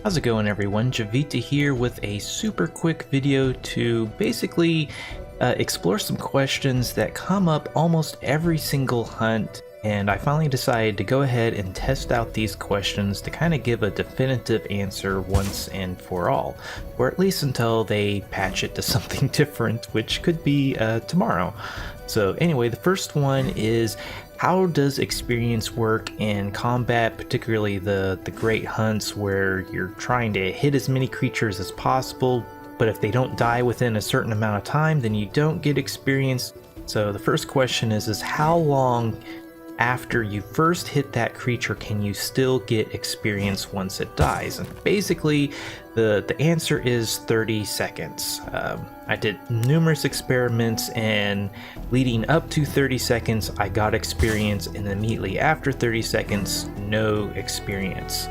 How's it going, everyone? Javita here with a super quick video to basically explore some questions that come up almost every single hunt, and I finally decided to go ahead and test out these questions to kind of give a definitive answer once and for all, or at least until they patch it to something different, which could be tomorrow. So anyway, the first one is, how does experience work in combat, particularly the great hunts where you're trying to hit as many creatures as possible, but if they don't die within a certain amount of time, then you don't get experience. So the first question is how long after you first hit that creature can you still get experience once it dies? And basically the answer is 30 seconds. I did numerous experiments, and leading up to 30 seconds I got experience, and immediately after 30 seconds no experience.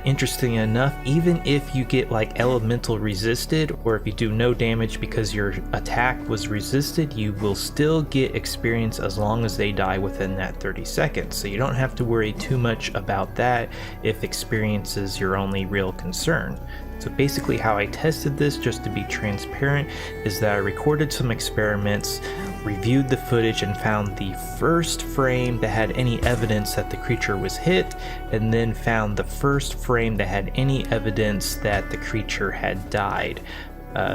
Interesting enough, even if you get like elemental resisted, or if you do no damage because your attack was resisted, you will still get experience as long as they die within that 30 seconds. So you don't have to worry too much about that if experience is your only real concern. So basically how I tested this, just to be transparent, is that I recorded some experiments, reviewed the footage, and found the first frame that had any evidence that the creature was hit, and then found the first frame that had any evidence that the creature had died.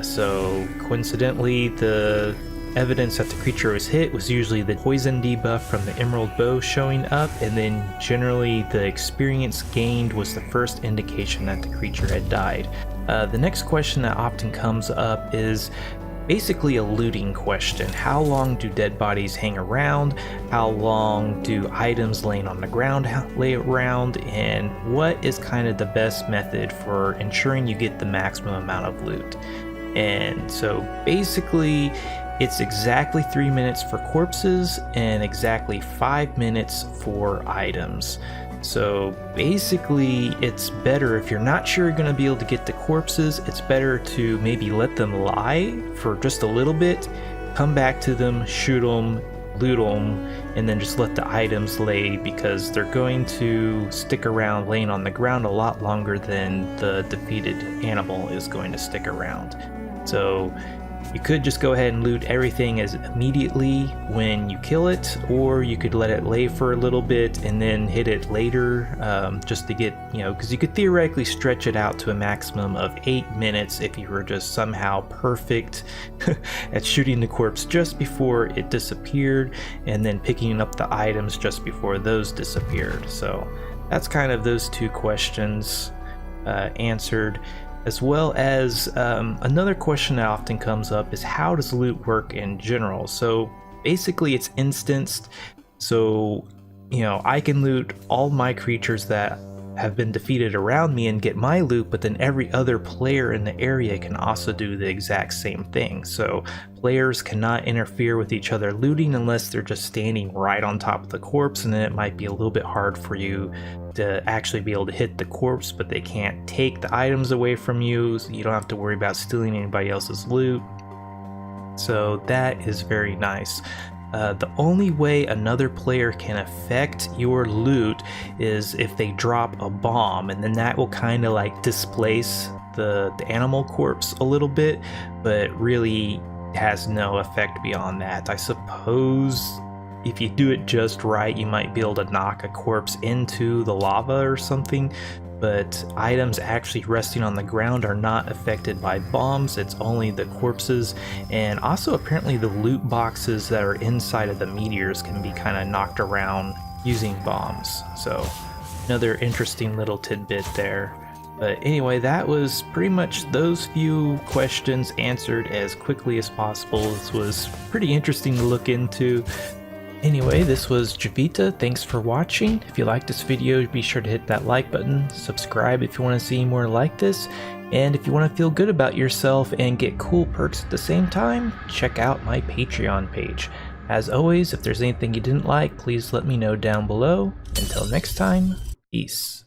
So coincidentally, the evidence that the creature was hit was usually the poison debuff from the emerald bow showing up, and then generally the experience gained was the first indication that the creature had died. The next question that often comes up is basically a looting question. How long do dead bodies hang around? How long do items laying on the ground lay around? And what is kind of the best method for ensuring you get the maximum amount of loot? And so basically it's exactly 3 minutes for corpses and exactly 5 minutes for items. So basically it's better, if you're not sure you're going to be able to get the corpses, it's better to maybe let them lie for just a little bit, come back to them, shoot them, loot them, and then just let the items lay, because they're going to stick around laying on the ground a lot longer than the defeated animal is going to stick around. So you could just go ahead and loot everything as immediately when you kill it, or you could let it lay for a little bit and then hit it later, just to get, because you could theoretically stretch it out to a maximum of 8 minutes if you were just somehow perfect at shooting the corpse just before it disappeared, and then picking up the items just before those disappeared. So that's kind of those two questions answered. As well as another question that often comes up is, how does loot work in general? So basically it's instanced. So I can loot all my creatures that have been defeated around me and get my loot, but then every other player in the area can also do the exact same thing. So players cannot interfere with each other looting unless they're just standing right on top of the corpse, and then it might be a little bit hard for you to actually be able to hit the corpse, but they can't take the items away from you, so you don't have to worry about stealing anybody else's loot. So that is very nice. The only way another player can affect your loot is if they drop a bomb, and then that will kind of like displace the animal corpse a little bit, but really has no effect beyond that. I suppose if you do it just right, you might be able to knock a corpse into the lava or something, but items actually resting on the ground are not affected by bombs. It's only the corpses, and also apparently the loot boxes that are inside of the meteors can be kind of knocked around using bombs. So another interesting little tidbit there. But anyway, that was pretty much those few questions answered as quickly as possible. This was pretty interesting to look into. Anyway, this was Javita. Thanks for watching. If you liked this video, be sure to hit that like button, subscribe if you want to see more like this, and if you want to feel good about yourself and get cool perks at the same time, check out my Patreon page. As always, if there's anything you didn't like, please let me know down below. Until next time, peace.